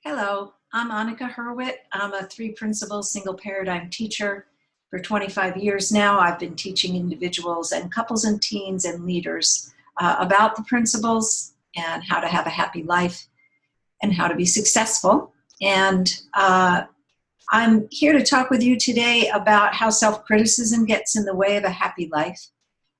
Hello, I'm Annika Hurwit. I'm a three principles single paradigm teacher. For 25 years now, I've been teaching individuals and couples and teens and leaders about the principles and how to have a happy life and how to be successful. And I'm here to talk with you today about how self-criticism gets in the way of a happy life.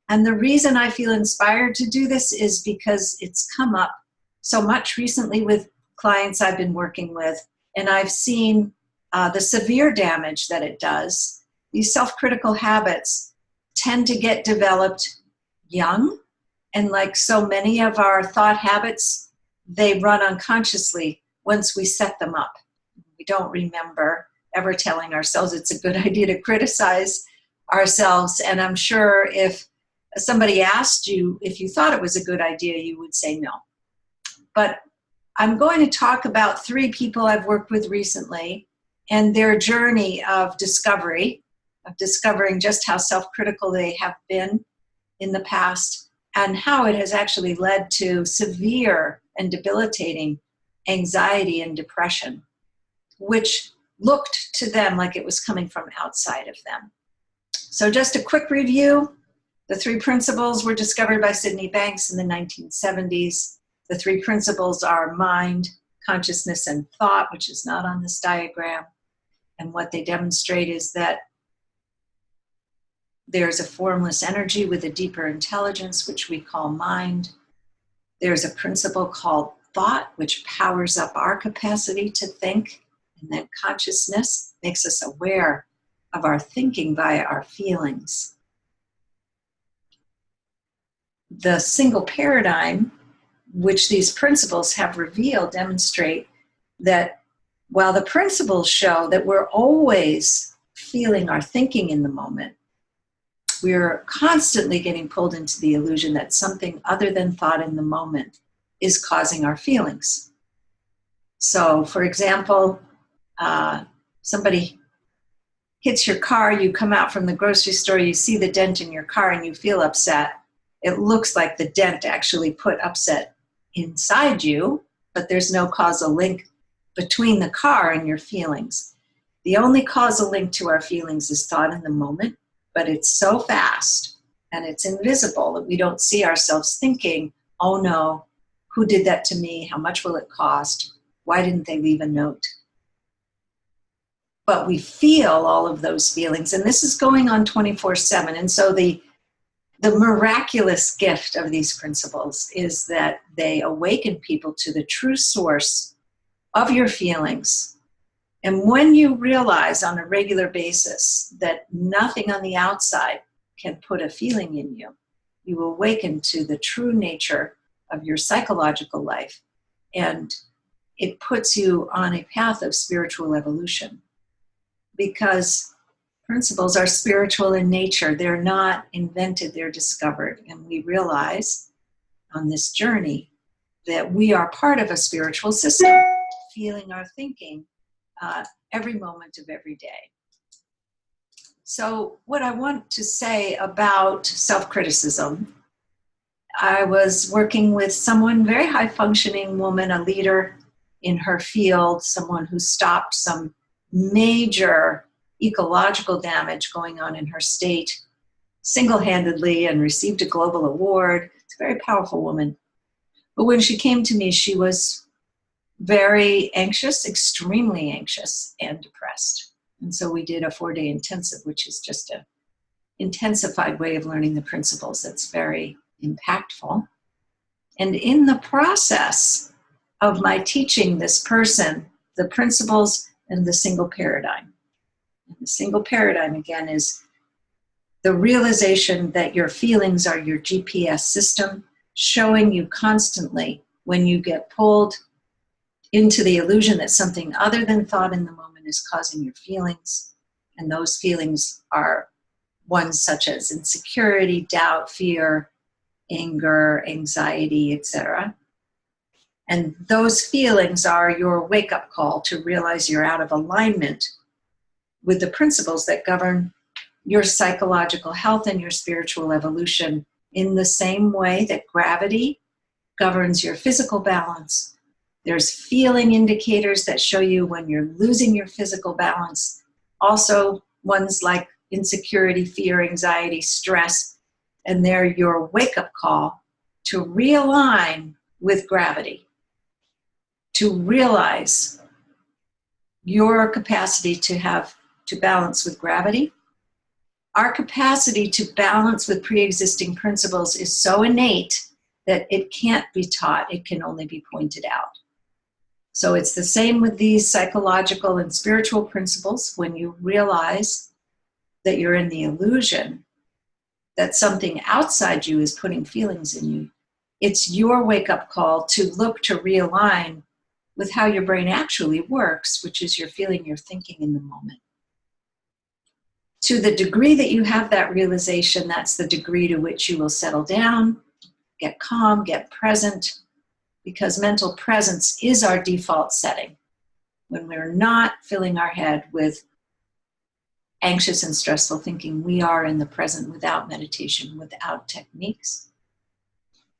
And the reason I feel inspired to do this is because it's come up so much recently with clients I've been working with, and I've seen the severe damage that it does. These self-critical habits tend to get developed young, and like so many of our thought habits, they run unconsciously once we set them up. We don't remember ever telling ourselves it's a good idea to criticize ourselves, and I'm sure if somebody asked you if you thought it was a good idea, you would say no. But I'm going to talk about three people I've worked with recently and their journey of discovering just how self-critical they have been in the past and how it has actually led to severe and debilitating anxiety and depression, which looked to them like it was coming from outside of them. So just a quick review. The three principles were discovered by Sydney Banks in the 1970s. The three principles are mind, consciousness, and thought, which is not on this diagram. And what they demonstrate is that there's a formless energy with a deeper intelligence, which we call mind. There's a principle called thought, which powers up our capacity to think. And then consciousness makes us aware of our thinking via our feelings. The single paradigm, which these principles have revealed, demonstrate that while the principles show that we're always feeling our thinking in the moment, we're constantly getting pulled into the illusion that something other than thought in the moment is causing our feelings. So, for example, somebody hits your car, you come out from the grocery store, you see the dent in your car and you feel upset. It looks like the dent actually put upset inside you, but there's no causal link between the car and your feelings. The only causal link to our feelings is thought in the moment, but it's so fast and it's invisible that we don't see ourselves thinking, oh no, who did that to me? How much will it cost? Why didn't they leave a note? But we feel all of those feelings, and this is going on 24/7. And so the miraculous gift of these principles is that they awaken people to the true source of your feelings. And when you realize on a regular basis that nothing on the outside can put a feeling in you, you awaken to the true nature of your psychological life. And it puts you on a path of spiritual evolution, because principles are spiritual in nature. They're not invented, they're discovered. And we realize on this journey that we are part of a spiritual system, feeling our thinking every moment of every day. So what I want to say about self-criticism, I was working with someone, very high-functioning woman, a leader in her field, someone who stopped some major ecological damage going on in her state single-handedly and received a global award. It's a very powerful woman. But when she came to me, she was very anxious, extremely anxious and depressed. And so we did a 4-day intensive, which is just an intensified way of learning the principles that's very impactful. And in the process of my teaching this person the principles and the single paradigm, the single paradigm, again, is the realization that your feelings are your GPS system, showing you constantly when you get pulled into the illusion that something other than thought in the moment is causing your feelings. And those feelings are ones such as insecurity, doubt, fear, anger, anxiety, etc. And those feelings are your wake-up call to realize you're out of alignment with the principles that govern your psychological health and your spiritual evolution, in the same way that gravity governs your physical balance, There's feeling indicators that show you when you're losing your physical balance. Also, ones like insecurity, fear, anxiety, stress, and they're your wake-up call to realign with gravity, to realize your capacity to balance with gravity. Our capacity to balance with pre-existing principles is so innate that it can't be taught, it can only be pointed out. So it's the same with these psychological and spiritual principles. When you realize that you're in the illusion that something outside you is putting feelings in you, it's your wake-up call to look to realign with how your brain actually works, which is you're feeling, you're thinking in the moment. To the degree that you have that realization, that's the degree to which you will settle down, get calm, get present, because mental presence is our default setting. When we're not filling our head with anxious and stressful thinking, we are in the present without meditation, without techniques.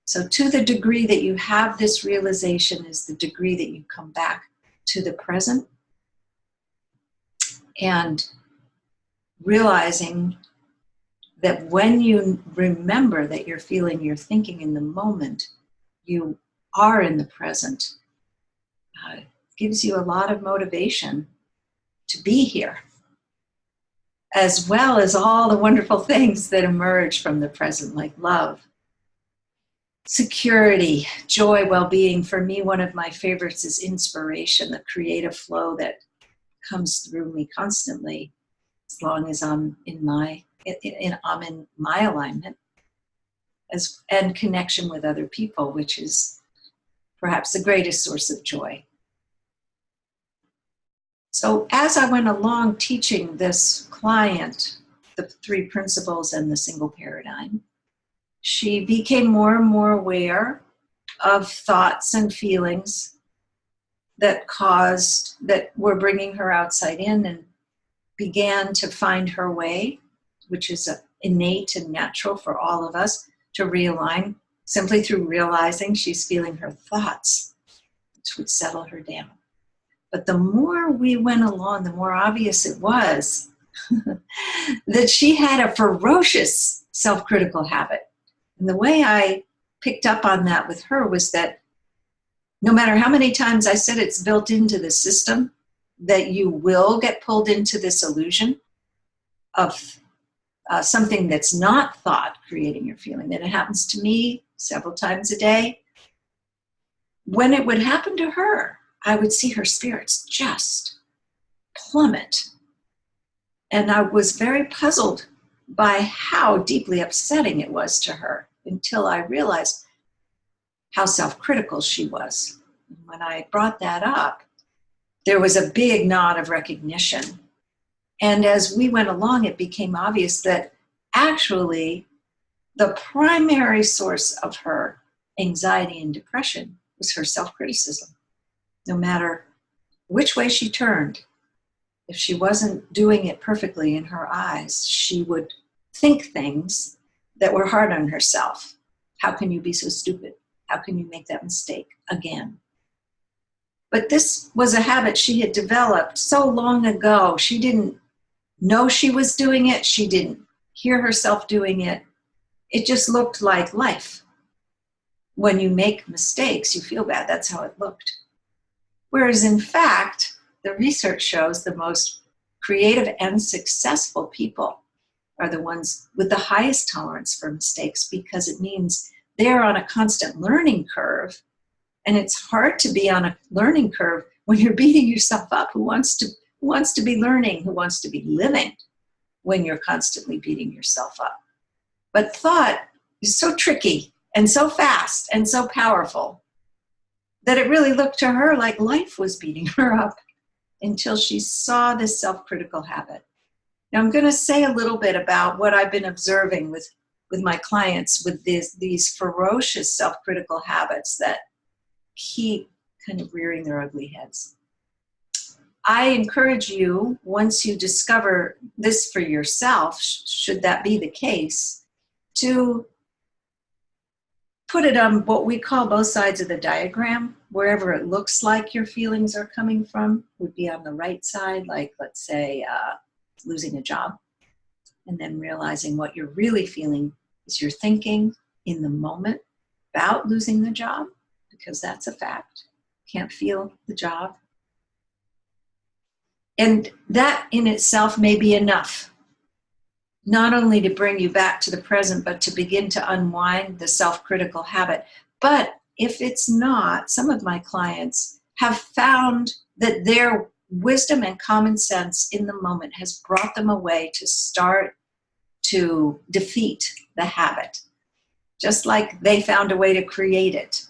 So to the degree that you have this realization is the degree that you come back to the present and realizing that when you remember that you're feeling, you're thinking in the moment, you are in the present. Gives you a lot of motivation to be here, as well as all the wonderful things that emerge from the present, like love, security, joy, well-being. For me, one of my favorites is inspiration, the creative flow that comes through me constantly, as long as I'm in my alignment, and connection with other people, which is perhaps the greatest source of joy. So as I went along teaching this client the 3 principles and the single paradigm, she became more and more aware of thoughts and feelings that were bringing her outside in, and began to find her way, which is innate and natural for all of us, to realign simply through realizing she's feeling her thoughts, which would settle her down. But the more we went along, the more obvious it was that she had a ferocious self-critical habit. And the way I picked up on that with her was that no matter how many times I said it's built into the system, that you will get pulled into this illusion of something that's not thought creating your feeling. That it happens to me several times a day. When it would happen to her, I would see her spirits just plummet. And I was very puzzled by how deeply upsetting it was to her, until I realized how self-critical she was. When I brought that up, there was a big nod of recognition. And as we went along, it became obvious that actually the primary source of her anxiety and depression was her self-criticism. No matter which way she turned, if she wasn't doing it perfectly in her eyes, she would think things that were hard on herself. How can you be so stupid? How can you make that mistake again? But this was a habit she had developed so long ago. She didn't know she was doing it. She didn't hear herself doing it. It just looked like life. When you make mistakes, you feel bad. That's how it looked. Whereas in fact, the research shows the most creative and successful people are the ones with the highest tolerance for mistakes, because it means they're on a constant learning curve. And it's hard to be on a learning curve when you're beating yourself up. Who wants to be learning? Who wants to be living when you're constantly beating yourself up? But thought is so tricky and so fast and so powerful that it really looked to her like life was beating her up, until she saw this self-critical habit. Now I'm going to say a little bit about what I've been observing with my clients with these ferocious self-critical habits that keep kind of rearing their ugly heads. I encourage you, once you discover this for yourself, should that be the case, to put it on what we call both sides of the diagram. wherever it looks like your feelings are coming from would be on the right side, like let's say losing a job, and then realizing what you're really feeling is you're thinking in the moment about losing the job, because that's a fact. Can't feel the job. And that in itself may be enough, not only to bring you back to the present, but to begin to unwind the self-critical habit. But if it's not, some of my clients have found that their wisdom and common sense in the moment has brought them away to start to defeat the habit, just like they found a way to create it.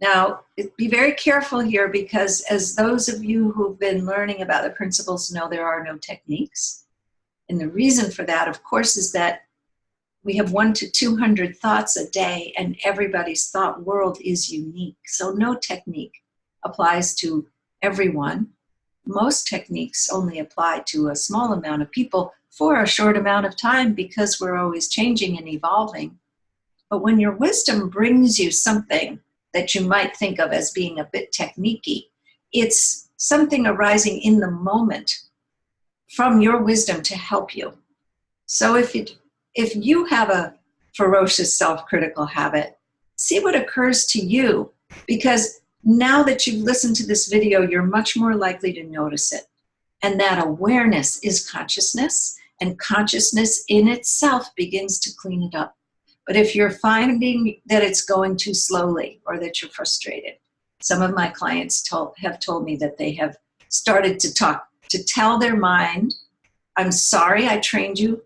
Now, be very careful here, because as those of you who've been learning about the principles know, there are no techniques. And the reason for that, of course, is that we have 1 to 200 thoughts a day, and everybody's thought world is unique. So no technique applies to everyone. Most techniques only apply to a small amount of people for a short amount of time, because we're always changing and evolving. But when your wisdom brings you something that you might think of as being a bit technique-y, it's something arising in the moment from your wisdom to help you. So if you have a ferocious self-critical habit, see what occurs to you, because now that you've listened to this video, you're much more likely to notice it. And that awareness is consciousness, and consciousness in itself begins to clean it up. But if you're finding that it's going too slowly, or that you're frustrated, some of my clients have told me that they have started to tell their mind, I'm sorry I trained you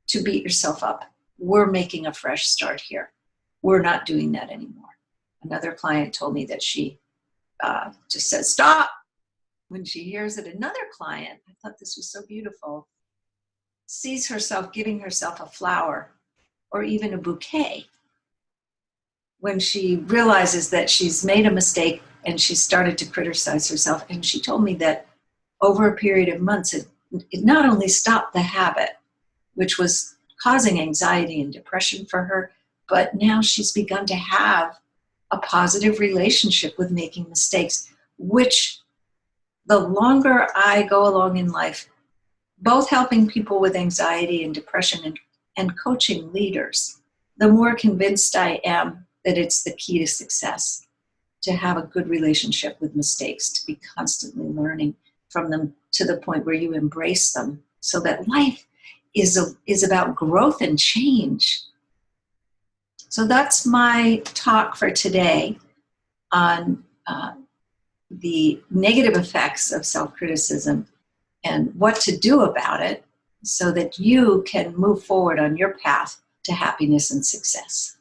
to beat yourself up. We're making a fresh start here. We're not doing that anymore. Another client told me that she just says, stop, when she hears it. Another client, I thought this was so beautiful, sees herself giving herself a flower or even a bouquet when she realizes that she's made a mistake and she started to criticize herself. And she told me that over a period of months, it not only stopped the habit, which was causing anxiety and depression for her, but now she's begun to have a positive relationship with making mistakes, which the longer I go along in life, both helping people with anxiety and depression and coaching leaders, the more convinced I am that it's the key to success, to have a good relationship with mistakes, to be constantly learning from them to the point where you embrace them, so that life is about growth and change. So that's my talk for today on the negative effects of self-criticism and what to do about it so that you can move forward on your path to happiness and success.